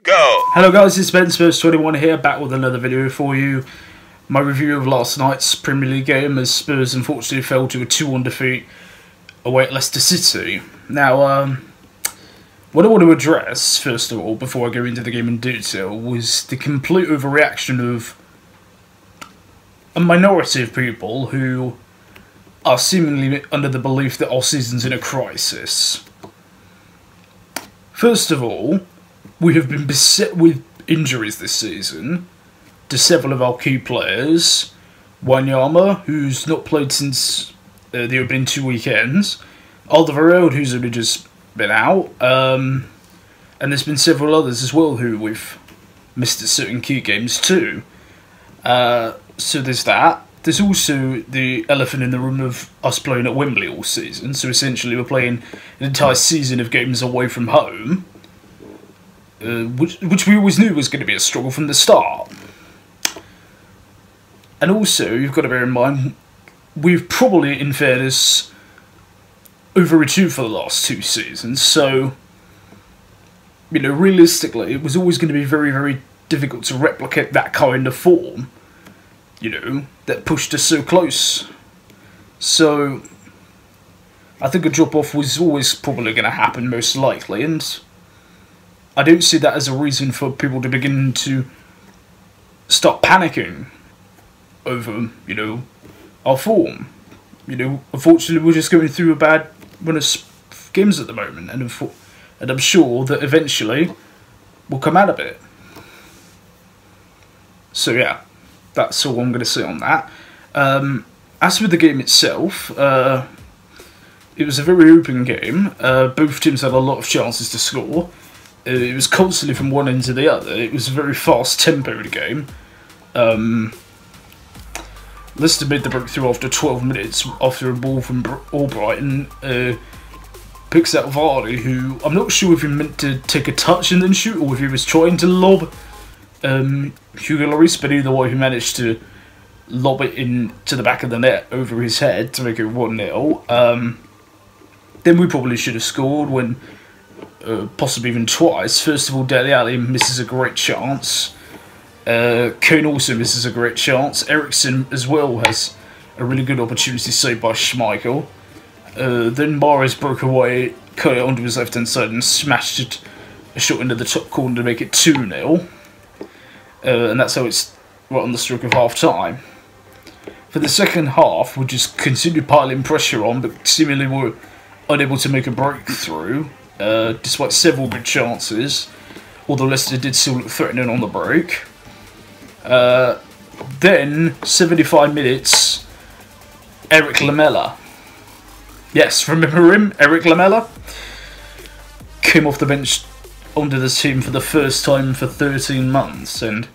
Go! Hello guys, it's Spurs 21 here, back with another video for you. My review of last night's Premier League game as Spurs unfortunately fell to a 2-1 defeat away at Leicester City. Now, what I want to address, first of all, before I go into the game in detail, was the complete overreaction of a minority of people who are seemingly under the belief that our season's in a crisis. First of all, we have been beset with injuries this season to several of our key players. Wanyama, who's not played since the opening 2 weekends. Alderweireld, who's only just been out. And there's been several others as well who we've missed at certain key games too. So there's that. There's also the elephant in the room of us playing at Wembley all season. So essentially we're playing an entire season of games away from home. Which we always knew was going to be a struggle from the start. And also, you've got to bear in mind, we've probably, in fairness, overachieved for the last 2 seasons. So, you know, realistically, it was always going to be very, very difficult to replicate that kind of form, you know, that pushed us so close. So, I think a drop-off was always probably going to happen, most likely, and I don't see that as a reason for people to begin to start panicking over, you know, our form. You know, unfortunately, we're just going through a bad run of games at the moment, and I'm sure that eventually we'll come out of it. So yeah, that's all I'm going to say on that. As with the game itself, it was a very open game. Both teams had a lot of chances to score. It was constantly from one end to the other. It was a very fast-tempoed game. Leicester made the breakthrough after 12 minutes after a ball from Albrighton. Picks out Vardy, who I'm not sure if he meant to take a touch and then shoot, or if he was trying to lob Hugo Lloris, but either way he managed to lob it into the back of the net over his head to make it 1-0. Then we probably should have scored when possibly even twice. First of all, Dele Alli misses a great chance. Kane also misses a great chance. Eriksen as well has a really good opportunity saved by Schmeichel. Then Mahrez broke away, cut it onto his left-hand side and smashed it a shot into the top corner to make it 2-0. And that's how it's right on the stroke of half-time. For the second half, we just continued piling pressure on, but seemingly were unable to make a breakthrough. Despite several good chances, although Leicester did still look threatening on the break. Then, 75 minutes, Erik Lamela. Yes, remember him? Erik Lamela? Came off the bench onto the team for the first time for 13 months, and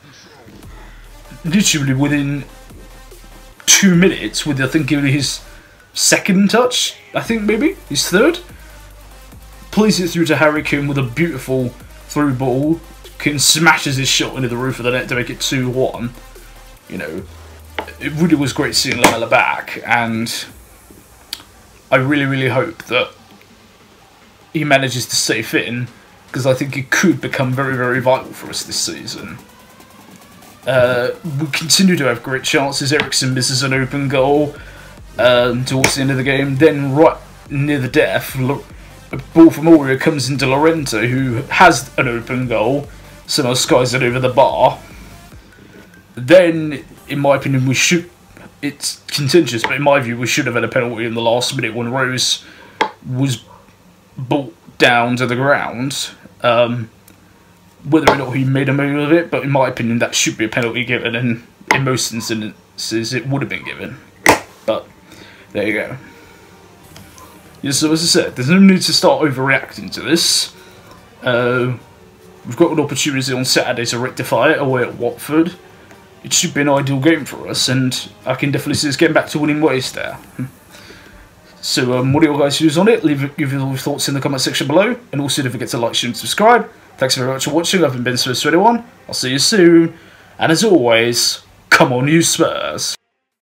literally within 2 minutes, with I think his second touch, I think maybe, his third, plays it through to Harry Kane with a beautiful through ball. Kane smashes his shot into the roof of the net to make it 2-1. You know, it really was great seeing Lamela back, and I really, really hope that he manages to stay fit in, because I think it could become very, very vital for us this season. We continue to have great chances. Eriksen misses an open goal towards the end of the game. Then right near the death, a ball from Aurier comes into Llorente, who has an open goal, somehow skies it over the bar. Then, in my opinion, it's contentious, but in my view, we should have had a penalty in the last minute when Rose was brought down to the ground. Whether or not he made a move of it, but in my opinion, that should be a penalty given, and in most instances, it would have been given. But, there you go. Yeah, so as I said, there's no need to start overreacting to this. We've got an opportunity on Saturday to rectify it away at Watford. It should be an ideal game for us, and I can definitely see us getting back to winning ways there. So, what are your guys' views on it? Leave your thoughts in the comment section below, and also don't forget to like, share and subscribe. Thanks very much for watching. I've been Spurs 21. I'll see you soon, and as always, come on you Spurs!